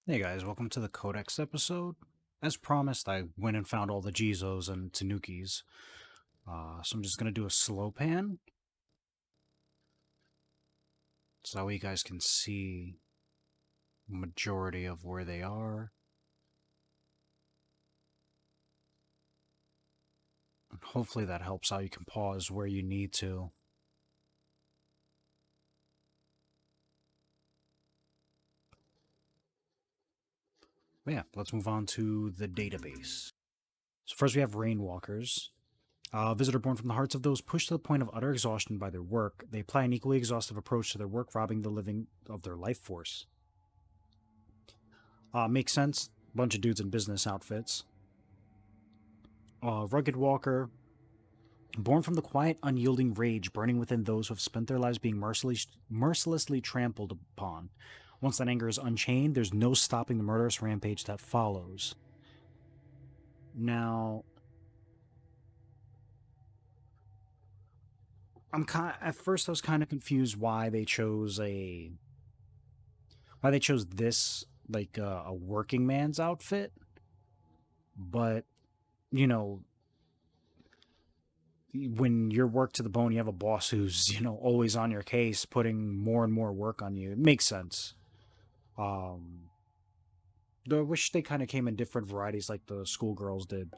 Hey guys, welcome to the Codex episode. As promised, I went and found all the Jizos and Tanukis. So I'm just gonna do a slow pan, so that way you guys can see the majority of where they are. And hopefully that helps out. You can pause where you need to. But yeah, let's move on to the database. So first we have Rainwalkers. Visitor born from the hearts of those pushed to the point of utter exhaustion by their work. They apply an equally exhaustive approach to their work, robbing the living of their life force. Makes sense. Bunch of dudes in business outfits. Rugged Walker, born from the quiet, unyielding rage burning within those who have spent their lives being mercilessly trampled upon. Once that anger is unchained, there's no stopping the murderous rampage that follows. Now, at first I was kind of confused why they chose this like a working man's outfit, but you know, when you're worked to the bone, you have a boss who's always on your case, putting more and more work on you. It makes sense. Um, though I wish they kind of came in different varieties, like the schoolgirls did.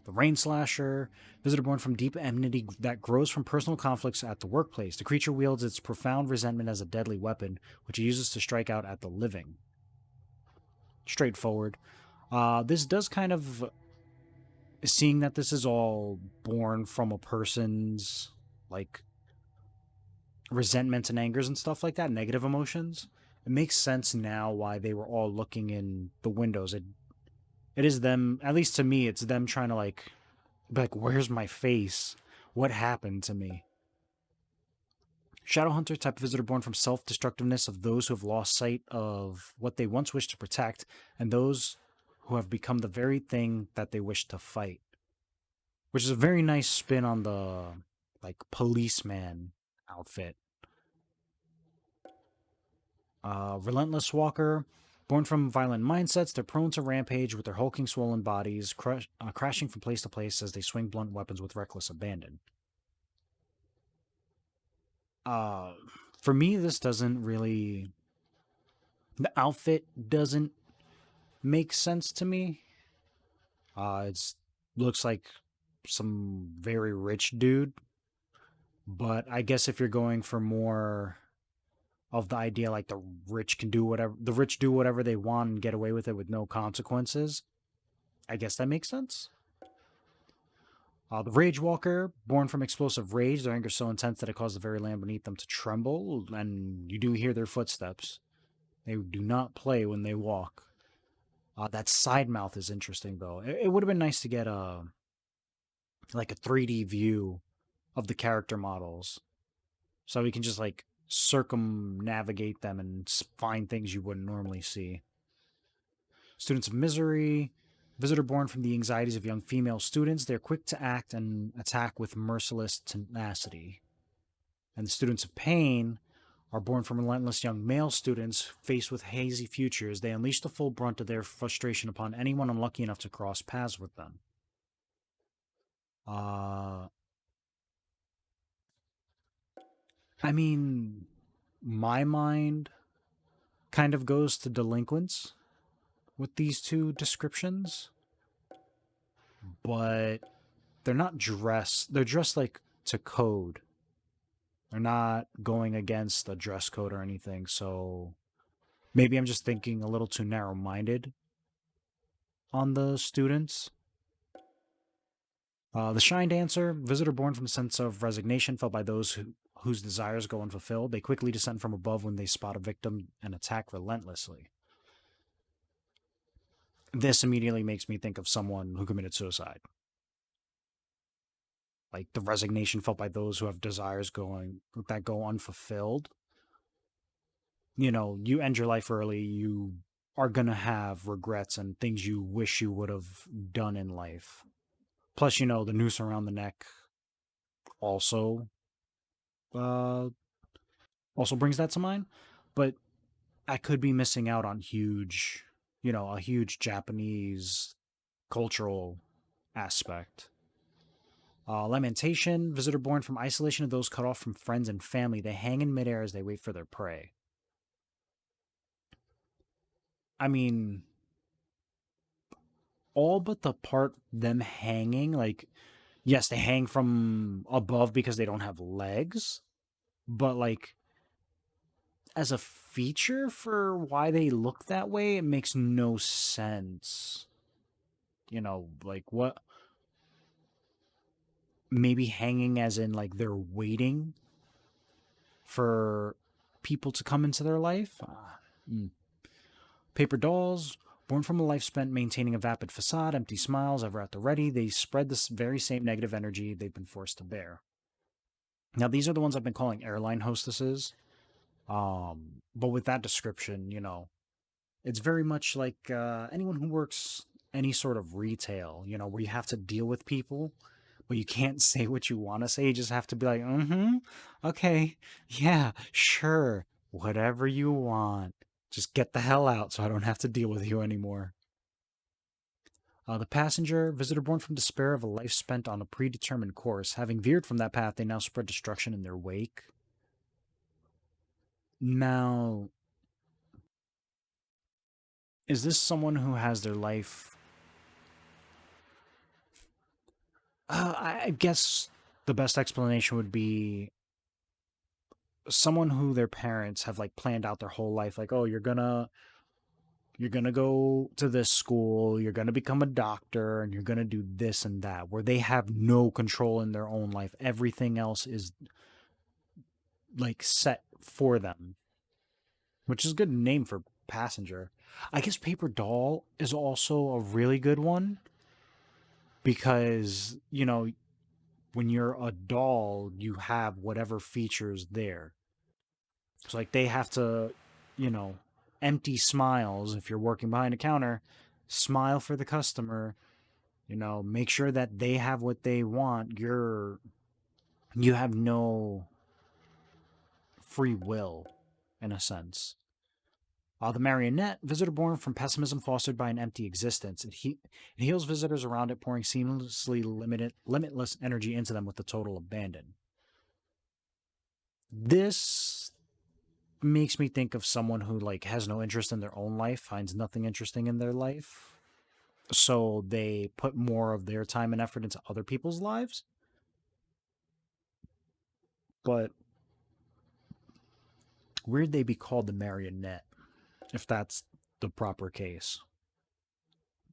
The Rain Slasher, visitor born from deep enmity that grows from personal conflicts at the workplace. The creature wields its profound resentment as a deadly weapon, which it uses to strike out at the living. Straightforward. This does kind of, seeing that this is all born from a person's like resentments and angers and stuff like that, negative emotions. It makes sense now why they were all looking in the windows. It is them, at least to me, it's them trying to like be like, where's my face? What happened to me? Shadowhunter, type of visitor born from self-destructiveness of those who have lost sight of what they once wished to protect, and those who have become the very thing that they wish to fight. Which is a very nice spin on the like policeman outfit. Relentless Walker, born from violent mindsets, they're prone to rampage with their hulking, swollen bodies, crashing from place to place as they swing blunt weapons with reckless abandon. Uh, for me, this doesn't really. The outfit doesn't make sense to me. It looks like some very rich dude, but I guess if you're going for more of the idea like the rich do whatever they want and get away with it with no consequences, I guess that makes sense. The Rage Walker, born from explosive rage, their anger is so intense that it causes the very land beneath them to tremble, and you do hear their footsteps. They do not play when they walk. That side mouth is interesting, though. It would have been nice to get a 3D view of the character models, so we can just like circumnavigate them and find things you wouldn't normally see. Students of Misery, visitor born from the anxieties of young female students, they're quick to act and attack with merciless tenacity. And the Students of Pain are born from relentless young male students faced with hazy futures. They unleash the full brunt of their frustration upon anyone unlucky enough to cross paths with them. Uh, I mean, my mind kind of goes to delinquents with these two descriptions, but they're not dressed. They're dressed like to code. They're not going against a dress code or anything. So maybe I'm just thinking a little too narrow minded on the students. The Shine Dancer, visitor born from a sense of resignation felt by those whose desires go unfulfilled. They quickly descend from above when they spot a victim and attack relentlessly. This immediately makes me think of someone who committed suicide. Like the resignation felt by those who have desires that go unfulfilled. You end your life early, you are gonna have regrets and things you wish you would have done in life. Plus, the noose around the neck also uh also brings that to mind. But I could be missing out on huge, a huge Japanese cultural aspect. Lamentation, visitor born from isolation of those cut off from friends and family. They hang in midair as they wait for their prey. I mean, all but the part them hanging, like, yes, they hang from above because they don't have legs, but like, as a feature for why they look that way, it makes no sense. Like what? Maybe hanging as in like they're waiting for people to come into their life. Mm. Paper dolls, born from a life spent maintaining a vapid facade, empty smiles, ever at the ready, they spread this very same negative energy they've been forced to bear. Now, these are the ones I've been calling airline hostesses. But with that description, it's very much like anyone who works any sort of retail, where you have to deal with people, but you can't say what you want to say. You just have to be like, okay, yeah, sure, whatever you want. Just get the hell out so I don't have to deal with you anymore. The passenger, visitor born from despair of a life spent on a predetermined course. Having veered from that path, they now spread destruction in their wake. Now, is this someone who has their life? I guess the best explanation would be someone who their parents have like planned out their whole life. Like, oh, you're gonna go to this school, you're gonna become a doctor, and you're gonna do this and that, where they have no control in their own life. Everything else is like set for them, which is a good name for passenger. I guess paper doll is also a really good one because, when you're a doll, you have whatever features there. So, like, they have to, you know, empty smiles if you're working behind a counter, smile for the customer, make sure that they have what they want. You have no free will, in a sense. The marionette, visitor born from pessimism fostered by an empty existence. It heals visitors around it, pouring seamlessly limitless energy into them with the total abandon. This makes me think of someone who like has no interest in their own life, finds nothing interesting in their life, so they put more of their time and effort into other people's lives. But weird they be called the marionette if that's the proper case.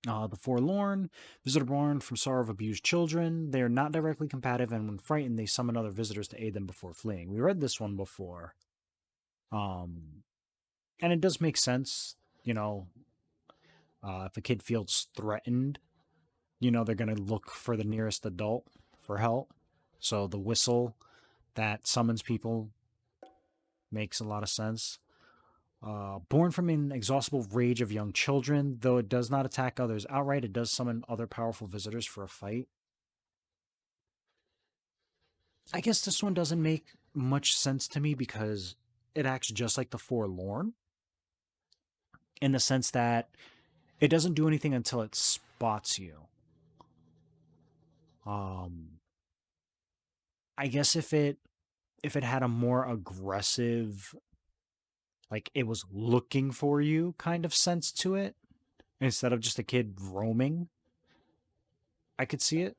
The forlorn, visitor born from sorrow of abused children. They are not directly combative, and when frightened, they summon other visitors to aid them before fleeing. We read this one before, um, and it does make sense. If a kid feels threatened, they're gonna look for the nearest adult for help. So the whistle that summons people makes a lot of sense. Born from an inexhaustible rage of young children, though it does not attack others outright, it does summon other powerful visitors for a fight. I guess this one doesn't make much sense to me because it acts just like the Forlorn in the sense that it doesn't do anything until it spots you. Um, I guess if it had a more aggressive, like it was looking for you kind of sense to it instead of just a kid roaming, I could see it.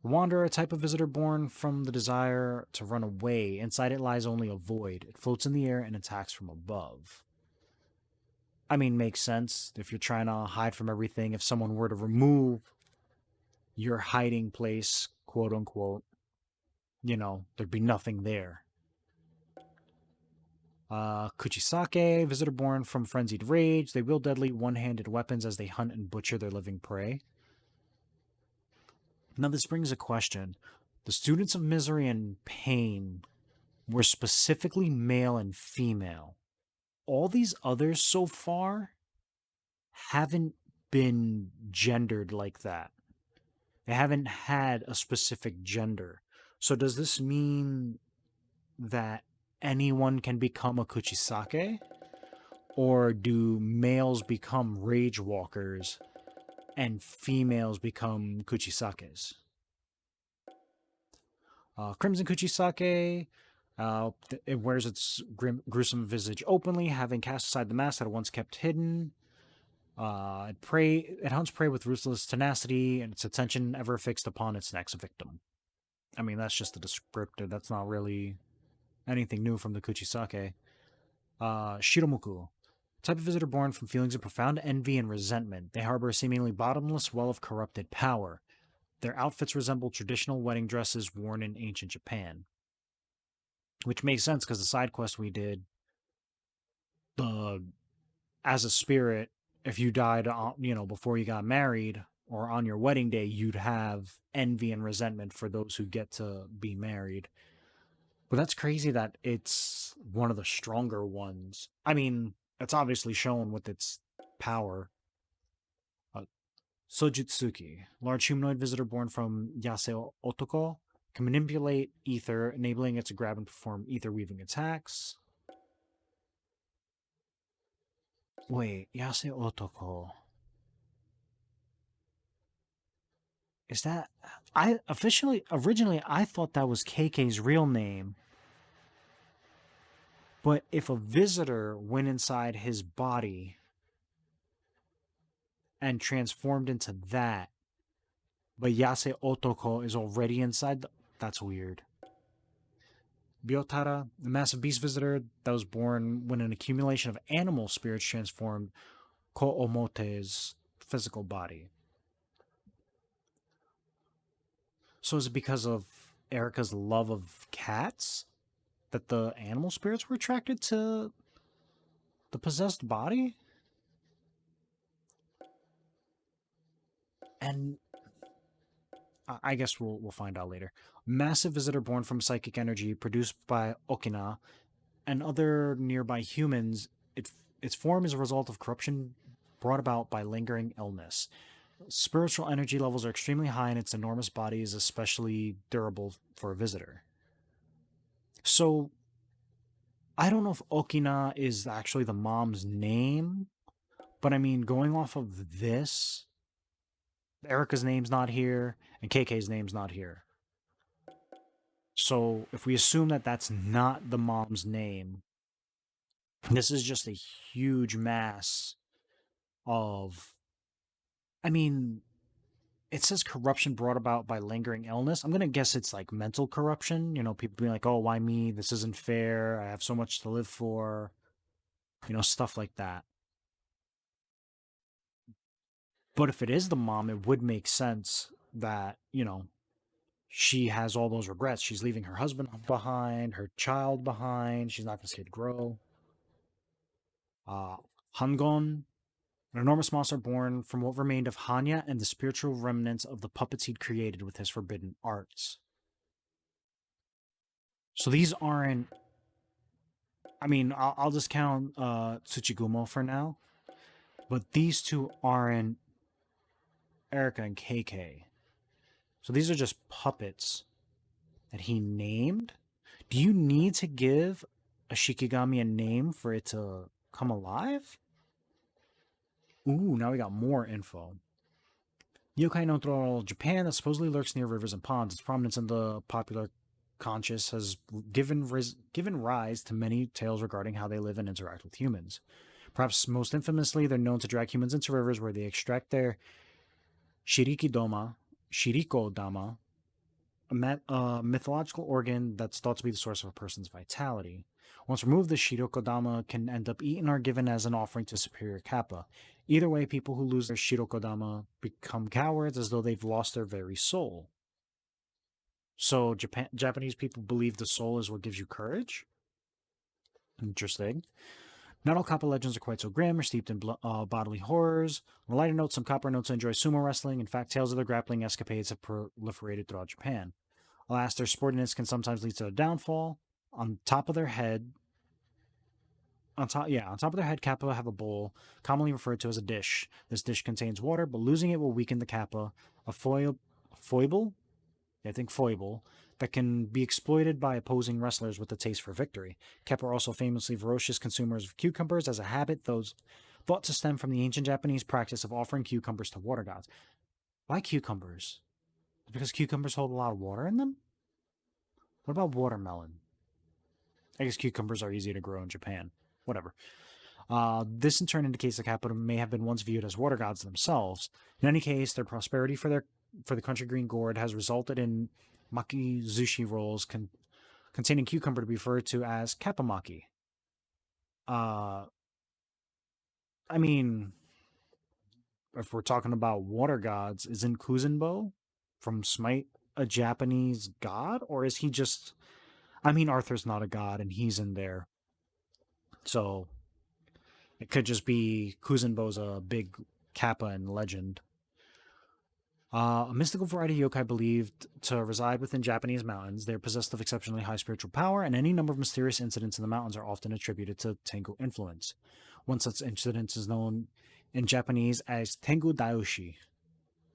Wanderer, a type of visitor born from the desire to run away. Inside it lies only a void. It floats in the air and attacks from above. I mean, makes sense. If you're trying to hide from everything, if someone were to remove your hiding place, quote unquote, there'd be nothing there. Kuchisake, visitor born from frenzied rage. They wield deadly one-handed weapons as they hunt and butcher their living prey. Now, this brings a question. The students of misery and pain were specifically male and female. All these others so far haven't been gendered like that. They haven't had a specific gender. So does this mean that anyone can become a Kuchisake? Or do males become rage walkers and females become kuchisakes? Crimson Kuchisake. It wears its gruesome visage openly, having cast aside the mask that it once kept hidden. It hunts prey with ruthless tenacity, and its attention ever fixed upon its next victim. I mean, that's just a descriptor. That's not really anything new from the Kuchisake. Shiromuku. Type of visitor born from feelings of profound envy and resentment. They harbor a seemingly bottomless well of corrupted power. Their outfits resemble traditional wedding dresses worn in ancient Japan. Which makes sense because the side quest we did, the as a spirit, if you died, before you got married or on your wedding day, you'd have envy and resentment for those who get to be married. But that's crazy that it's one of the stronger ones. I mean, it's obviously shown with its power. Uh, Sojutsuki, large humanoid visitor born from Yaseo Otoko, can manipulate ether, enabling it to grab and perform ether weaving attacks. Wait, Yaseo Otoko. Is that originally I thought that was KK's real name. But if a visitor went inside his body and transformed into that, but Yase Otoko is already inside, that's weird. Biotara, a massive beast visitor that was born when an accumulation of animal spirits transformed Koomote's physical body. So is it because of Erica's love of cats that the animal spirits were attracted to the possessed body? And I guess we'll find out later. Massive visitor born from psychic energy produced by Okina and other nearby humans. Its form is a result of corruption brought about by lingering illness. Spiritual energy levels are extremely high, and its enormous body is especially durable for a visitor. So, I don't know if Okina is actually the mom's name, but I mean, going off of this, Erica's name's not here, and KK's name's not here. So, if we assume that that's not the mom's name, this is just a huge mass of. I mean, it says corruption brought about by lingering illness. I'm going to guess it's like mental corruption. People being like, oh, why me? This isn't fair. I have so much to live for. Stuff like that. But if it is the mom, it would make sense that, she has all those regrets. She's leaving her husband behind, her child behind. She's not going to see it grow. Hangon, an enormous monster born from what remained of Hanya and the spiritual remnants of the puppets he'd created with his forbidden arts. So these aren't. I mean, I'll just count Tsuchigumo for now. But these two aren't Erica and KK. So these are just puppets that he named. Do you need to give a Shikigami a name for it to come alive? Ooh, now we got more info. Yokai no Toro Japan that supposedly lurks near rivers and ponds. Its prominence in the popular conscious has given rise to many tales regarding how they live and interact with humans. Perhaps most infamously, they're known to drag humans into rivers where they extract their Shiriko Dama, a mythological organ that's thought to be the source of a person's vitality. Once removed, the Shirokodama can end up eaten or given as an offering to superior kappa. Either way, people who lose their Shirokodama become cowards as though they've lost their very soul. So Japanese people believe the soul is what gives you courage? Interesting. Not all Kappa legends are quite so grim or steeped in bodily horrors. On a lighter note, some Kappa are known to enjoy sumo wrestling. In fact, tales of their grappling escapades have proliferated throughout Japan. Alas, their sportiness can sometimes lead to their downfall. On top of their head, Kappa have a bowl, commonly referred to as a dish. This dish contains water, but losing it will weaken the Kappa. A foible? Yeah, I think foible that can be exploited by opposing wrestlers with a taste for victory. Kep are also famously ferocious consumers of cucumbers as a habit, those thought to stem from the ancient Japanese practice of offering cucumbers to water gods. Why cucumbers? Because cucumbers hold a lot of water in them? What about watermelon? I guess cucumbers are easy to grow in Japan. Whatever. This in turn indicates the Kappa may have been once viewed as water gods themselves. In any case, their prosperity for the country green gourd has resulted in maki zushi rolls containing cucumber to be referred to as kappamaki. Uh, I mean, if we're talking about water gods, isn't Kuzenbo from Smite a Japanese god, or is he just? I mean, Arthur's not a god, and he's in there, so it could just be Kuzenbo's a big kappa in legend. A mystical variety of yokai believed to reside within Japanese mountains. They are possessed of exceptionally high spiritual power, and any number of mysterious incidents in the mountains are often attributed to Tengu influence. One such incident is known in Japanese as Tengu Daoshi.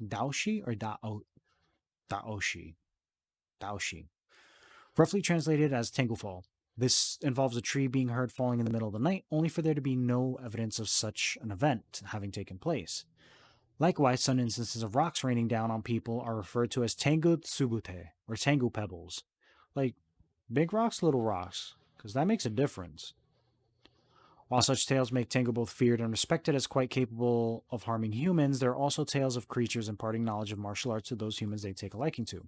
Daoshi or Daoshi? Daoshi. Roughly translated as Tengu Fall. This involves a tree being heard falling in the middle of the night, only for there to be no evidence of such an event having taken place. Likewise, some instances of rocks raining down on people are referred to as Tengu Tsubute, or Tengu Pebbles. Like, big rocks, little rocks, because that makes a difference. While such tales make Tengu both feared and respected as quite capable of harming humans, there are also tales of creatures imparting knowledge of martial arts to those humans they take a liking to.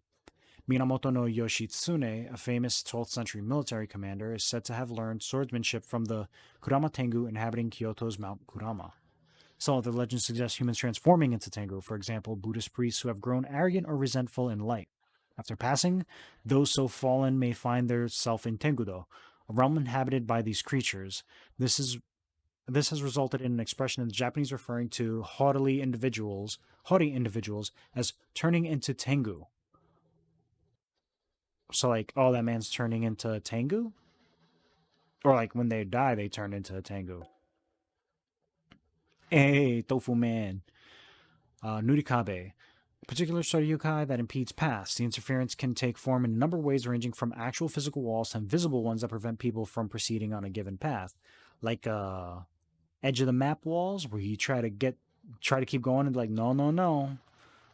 Minamoto no Yoshitsune, a famous 12th century military commander, is said to have learned swordsmanship from the Kurama Tengu inhabiting Kyoto's Mount Kurama. Some of the legends suggest humans transforming into Tengu, for example, Buddhist priests who have grown arrogant or resentful in life. After passing, those so fallen may find their self in Tengudo, a realm inhabited by these creatures. This has resulted in an expression in the Japanese referring to haughty individuals as turning into Tengu. So like, oh, that man's turning into a Tengu? Or like when they die, they turn into a Tengu. Hey, Tofu Man. Nurikabe. A particular sort of yokai that impedes paths. The interference can take form in a number of ways, ranging from actual physical walls to invisible ones that prevent people from proceeding on a given path. Like edge of the map walls where you try to keep going and like, no, no, no.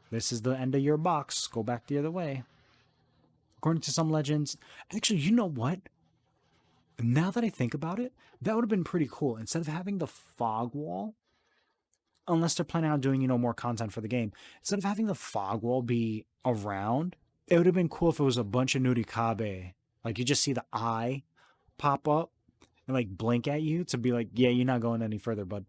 This is the end of your box. Go back the other way. According to some legends, actually, you know what? Now that I think about it, that would have been pretty cool. Instead of having the fog wall, unless they're planning on doing, more content for the game, instead of having the fog wall be around, it would have been cool if it was a bunch of Nurikabe. Like you just see the eye pop up and like blink at you to be like, yeah, you're not going any further, bud.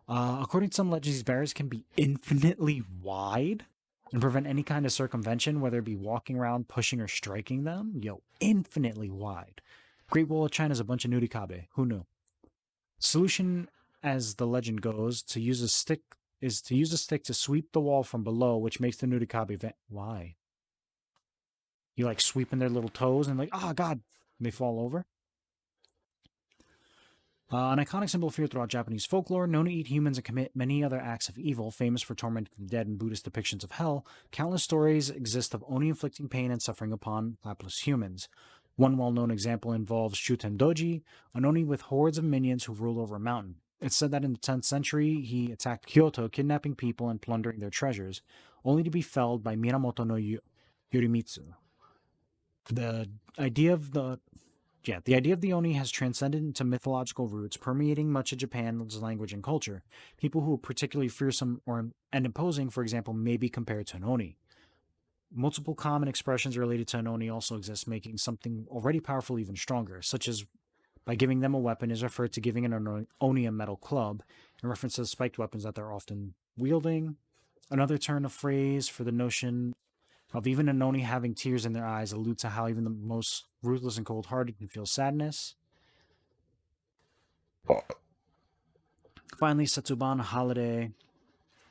According to some legends, these barriers can be infinitely wide and prevent any kind of circumvention, whether it be walking around, pushing, or striking them. Yo, infinitely wide. Great Wall of China is a bunch of Nurikabe. Who knew? Solution, as the legend goes, to use a stick to sweep the wall from below, which makes the Nurikabe Why? You like sweeping their little toes and like, oh god, and they fall over. An iconic symbol of fear throughout Japanese folklore, known to eat humans and commit many other acts of evil, famous for tormenting the dead in Buddhist depictions of hell, countless stories exist of Oni inflicting pain and suffering upon hapless humans. One well-known example involves Shuten Doji, an Oni with hordes of minions who rule over a mountain. It's said that in the 10th century, he attacked Kyoto, kidnapping people and plundering their treasures, only to be felled by Minamoto no Yorimitsu. The idea of the Oni has transcended into mythological roots, permeating much of Japan's language and culture. People who are particularly fearsome and imposing, for example, may be compared to an Oni. Multiple common expressions related to an Oni also exist, making something already powerful even stronger, such as by giving them a weapon is referred to giving an Oni a metal club, in reference to the spiked weapons that they're often wielding. Another turn of phrase for the notion of even an Oni having tears in their eyes allude to how even the most ruthless and cold-hearted can feel sadness. Finally, Setsuban, a holiday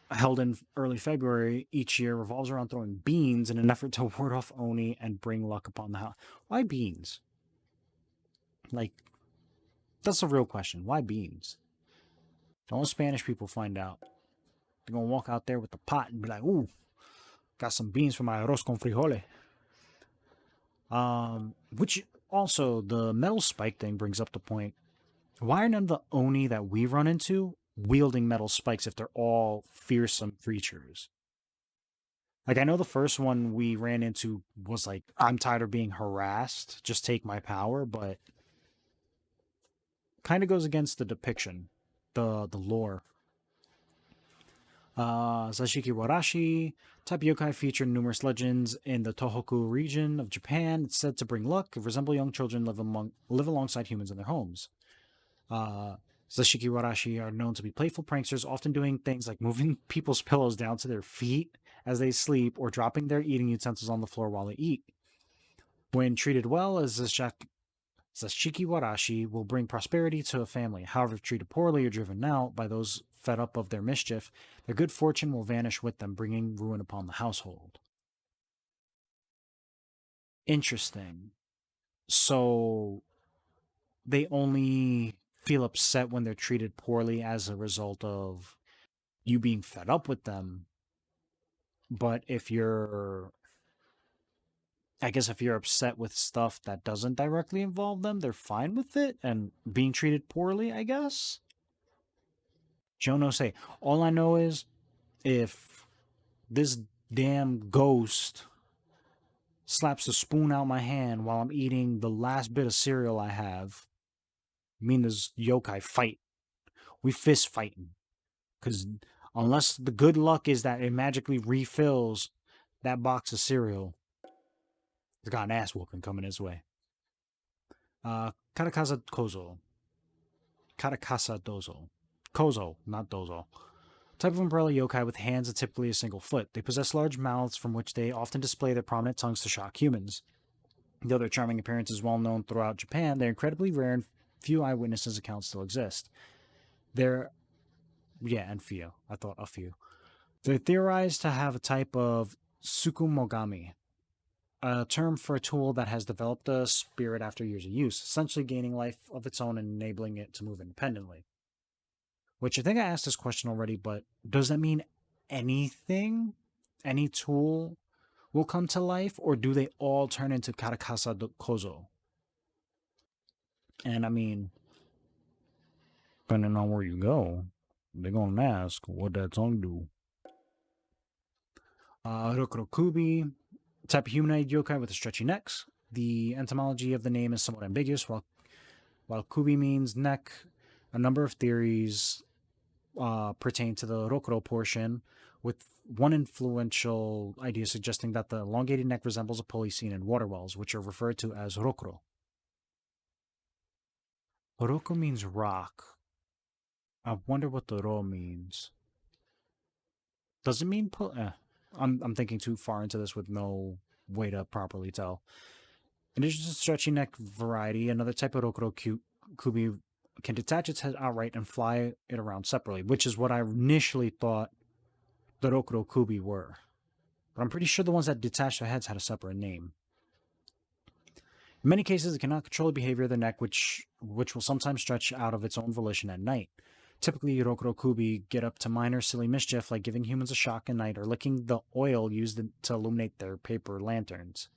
held in early February each year, revolves around throwing beans in an effort to ward off Oni and bring luck upon the house. Why beans? Like, that's a real question. Why beans? Don't let Spanish people find out. They're going to walk out there with the pot and be like, ooh, got some beans for my arroz con frijoles. Which also the metal spike thing brings up the point. Why are none of the Oni that we run into wielding metal spikes if they're all fearsome creatures? Like, I know the first one we ran into was like, I'm tired of being harassed, just take my power, but kind of goes against the depiction, the lore. Sashiki Warashi, type yokai feature numerous legends in the Tohoku region of Japan. It's said to bring luck, resemble young children, live alongside humans in their homes. Sashiki Warashi are known to be playful pranksters, often doing things like moving people's pillows down to their feet as they sleep or dropping their eating utensils on the floor while they eat. When treated well, as Sashiki Warashi will bring prosperity to a family. However, if treated poorly or driven out by those fed up of their mischief, their good fortune will vanish with them, bringing ruin upon the household. Interesting. So they only feel upset when they're treated poorly as a result of you being fed up with them. But if you're, I guess, if you're upset with stuff that doesn't directly involve them, they're fine with it and being treated poorly, I guess. Jono say, all I know is if this damn ghost slaps the spoon out my hand while I'm eating the last bit of cereal I have, me and this yokai fight. We fist fighting. Because unless the good luck is that it magically refills that box of cereal, he's got an ass whooping coming his way. Katakasa Kozo. Katakasa Dozo. Kozo, not Dozo. Type of umbrella yokai with hands and typically a single foot. They possess large mouths from which they often display their prominent tongues to shock humans. Though their charming appearance is well known throughout Japan, they're incredibly rare and few eyewitnesses accounts still exist. They're, yeah, and few. I thought a few. They're theorized to have a type of tsukumogami, a term for a tool that has developed a spirit after years of use, essentially gaining life of its own and enabling it to move independently. Which I think I asked this question already, but does that mean anything? Any tool will come to life, or do they all turn into Karakasa Kozo? And I mean, depending on where you go, they're gonna ask what that tongue do. Rokurokubi, type of humanoid yokai with a stretchy necks. The etymology of the name is somewhat ambiguous. While kubi means neck, a number of theories pertain to the rokuro portion, with one influential idea suggesting that the elongated neck resembles a pulley seen in water wells, which are referred to as rokuro. Roko means rock. I wonder what the ro means. Does it mean pull? I'm thinking too far into this with no way to properly tell. In addition to stretchy neck variety, another type of rokuro kubi can detach its head outright and fly it around separately, which is what I initially thought the rokuro kubi were. But I'm pretty sure the ones that detached their heads had a separate name. In many cases, it cannot control the behavior of the neck, which will sometimes stretch out of its own volition at night. Typically, rokuro kubi get up to minor silly mischief like giving humans a shock at night or licking the oil used to illuminate their paper lanterns.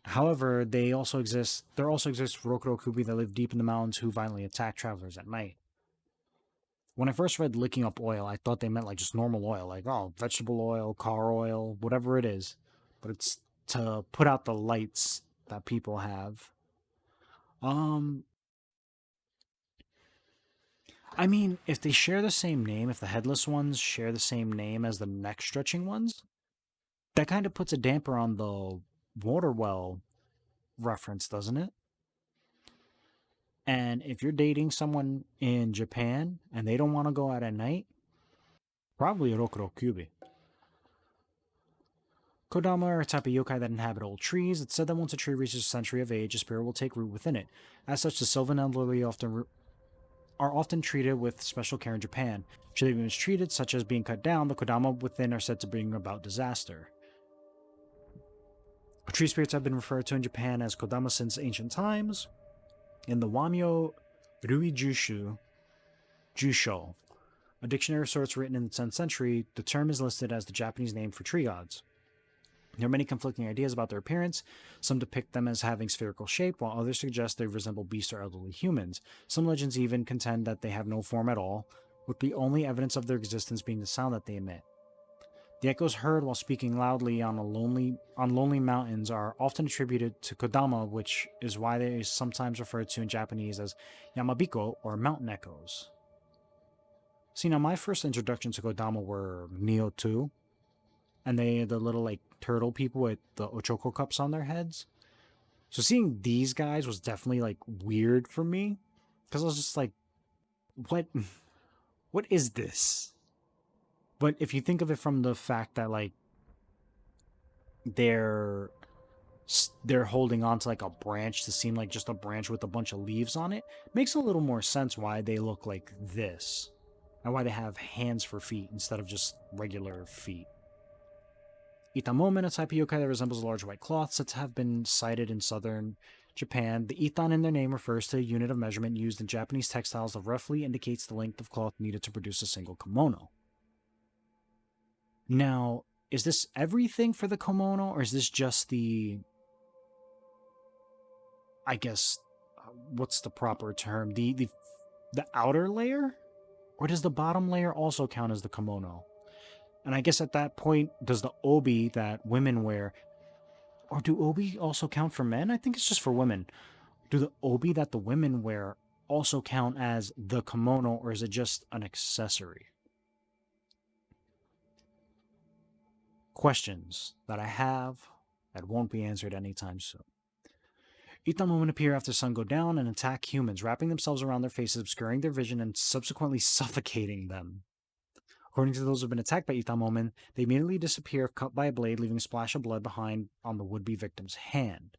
However, there also exists rokuro kubi that live deep in the mountains who violently attack travelers at night. When I first read licking up oil, I thought they meant like just normal oil, like, oh, vegetable oil, car oil, whatever it is. But it's to put out the lights that people have. I mean, if they share the same name, if the headless ones share the same name as the neck stretching ones, that kind of puts a damper on the water well reference, doesn't it? And if you're dating someone in Japan and they don't want to go out at night, probably a Rokuro Kyubi. Kodama are a type of yokai that inhabit old trees. It's said that once a tree reaches a century of age, a spirit will take root within it. As such, the sylvan elderly are often treated with special care in Japan. Should they be mistreated, such as being cut down, the Kodama within are said to bring about disaster. Tree spirits have been referred to in Japan as Kodama since ancient times. In the Wamyo Jusho, a dictionary of sorts written in the 10th century, the term is listed as the Japanese name for tree gods. There are many conflicting ideas about their appearance. Some depict them as having spherical shape, while others suggest they resemble beasts or elderly humans. Some legends even contend that they have no form at all, with the only evidence of their existence being the sound that they emit. The echoes heard while speaking loudly on lonely mountains are often attributed to Kodama, which is why they are sometimes referred to in Japanese as Yamabiko or mountain echoes. See, now my first introduction to Kodama were Neo 2, and the little like turtle people with the Ochoko cups on their heads. So seeing these guys was definitely like weird for me because I was just like, what what is this? But if you think of it from the fact that like they're they're holding on to like a branch to seem like just a branch with a bunch of leaves on it, makes a little more sense why they look like this and why they have hands for feet instead of just regular feet. Itamomen, a type of yokai that resembles a large white cloth, said to have been sighted in southern Japan. The itan in their name refers to a unit of measurement used in Japanese textiles that roughly indicates the length of cloth needed to produce a single kimono. Now, is this everything for the kimono, or is this just the, I guess, what's the proper term? The outer layer? Or does the bottom layer also count as the kimono? And I guess at that point, does the obi that women wear, or do obi also count for men? I think it's just for women. Do the obi that the women wear also count as the kimono, or is it just an accessory? Questions that I have that won't be answered anytime soon. Itamomen appear after sun go down and attack humans, wrapping themselves around their faces, obscuring their vision, and subsequently suffocating them. According to those who have been attacked by Itamomen, they immediately disappear if cut by a blade, leaving a splash of blood behind on the would-be victim's hand.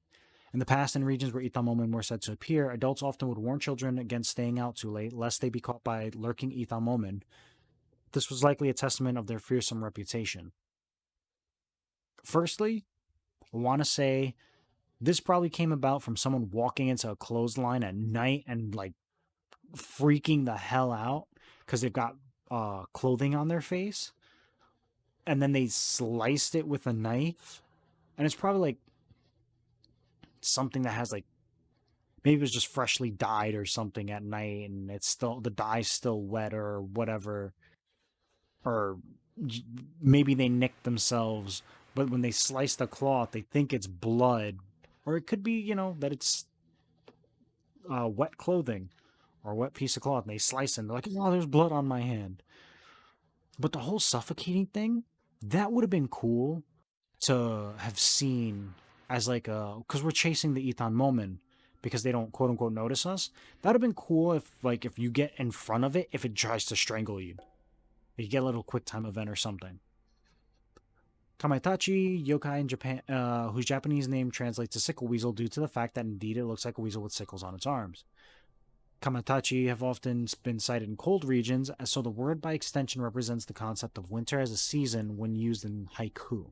In the past, in regions where Itamomen were said to appear, adults often would warn children against staying out too late, lest they be caught by lurking Itamomen. This was likely a testament of their fearsome reputation. Firstly, I want to say this probably came about from someone walking into a clothesline at night and like freaking the hell out because they've got clothing on their face, and then they sliced it with a knife, and it's probably like something that has like, maybe it was just freshly dyed or something at night, and it's still, the dye's still wet or whatever, or maybe they nicked themselves, but when they slice the cloth, they think it's blood, or it could be, you know, that it's wet clothing or a wet piece of cloth, and they slice it, and they're like, oh, there's blood on my hand. But the whole suffocating thing, that would have been cool to have seen as like a, because we're chasing the Itamomen because they don't quote unquote notice us. That'd have been cool if like if you get in front of it, if it tries to strangle you, you get a little quick time event or something. Kamaitachi, yokai in Japan, whose Japanese name translates to sickle weasel due to the fact that indeed it looks like a weasel with sickles on its arms. Kamatachi have often been sighted in cold regions, so the word by extension represents the concept of winter as a season when used in haiku.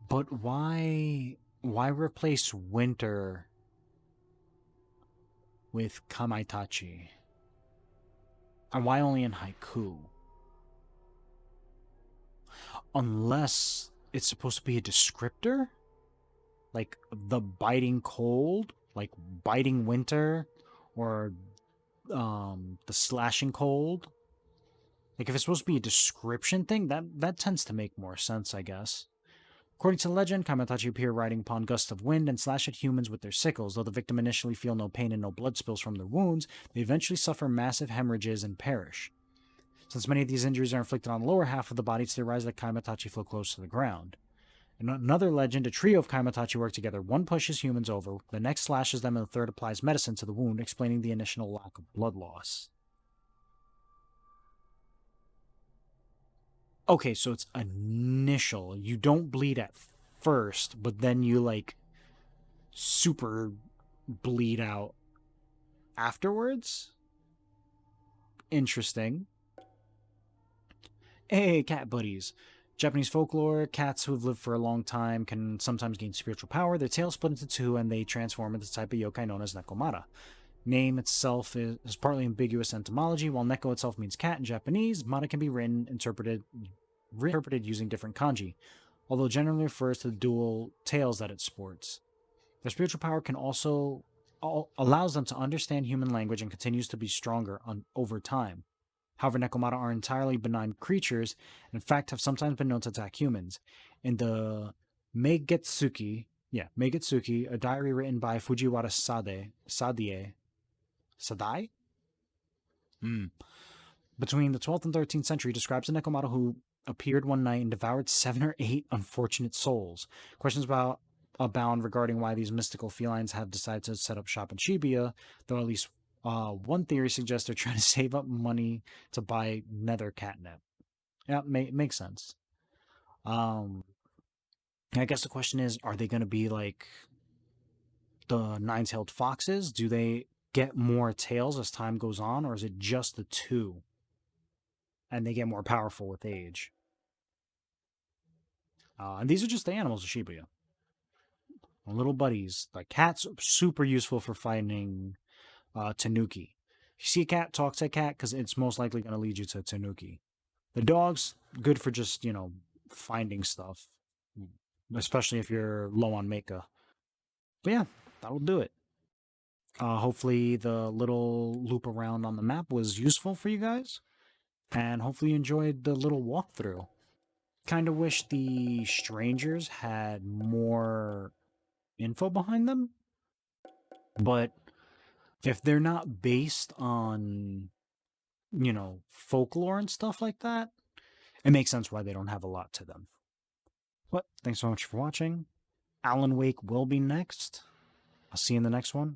But why replace winter with Kamaitachi? And why only in haiku? Unless it's supposed to be a descriptor? Like the biting cold, like biting winter, or the slashing cold. Like if it's supposed to be a description thing, that tends to make more sense, I guess. According to legend, Kamatachi appear riding upon gusts of wind and slash at humans with their sickles. Though the victim initially feel no pain and no blood spills from their wounds, they eventually suffer massive hemorrhages and perish. Since many of these injuries are inflicted on the lower half of the body, it's theorized that Kamatachi flow close to the ground. In another legend, a trio of Kamatachi work together. One pushes humans over, the next slashes them, and the third applies medicine to the wound, explaining the initial lack of blood loss. Okay, so it's initial. You don't bleed at first, but then you like super bleed out afterwards? Interesting. Hey, cat buddies. Japanese folklore, cats who have lived for a long time can sometimes gain spiritual power. Their tails split into two and they transform into the type of yokai known as Nekomata. Name itself is partly ambiguous etymology. While Neko itself means cat in Japanese, Mata can be interpreted using different kanji, although generally refers to the dual tails that it sports. Their spiritual power can also allows them to understand human language and continues to be stronger over time. However, Nekomata are entirely benign creatures, and in fact have sometimes been known to attack humans. In the Megetsuki, a diary written by Fujiwara Sadai? Hmm. Between the 12th and 13th century, describes a Nekomata who appeared one night and devoured 7 or 8 unfortunate souls. Questions abound regarding why these mystical felines have decided to set up shop in Shibuya, though at least one theory suggests they're trying to save up money to buy nether catnip. Yeah, makes sense. Um, I guess the question is, are they going to be like the nine-tailed foxes? Do they get more tails as time goes on, or is it just the two? And they get more powerful with age. And these are just the animals of Shibuya. Little buddies. Like cats, super useful for finding Tanuki. If you see a cat, talk to a cat because it's most likely going to lead you to Tanuki. The dog's good for just, finding stuff, especially if you're low on Maka. But yeah, that will do it. Hopefully, the little loop around on the map was useful for you guys, and hopefully, you enjoyed the little walkthrough. Kind of wish the strangers had more info behind them, but if they're not based on, folklore and stuff like that, it makes sense why they don't have a lot to them. But thanks so much for watching. Alan Wake will be next. I'll see you in the next one.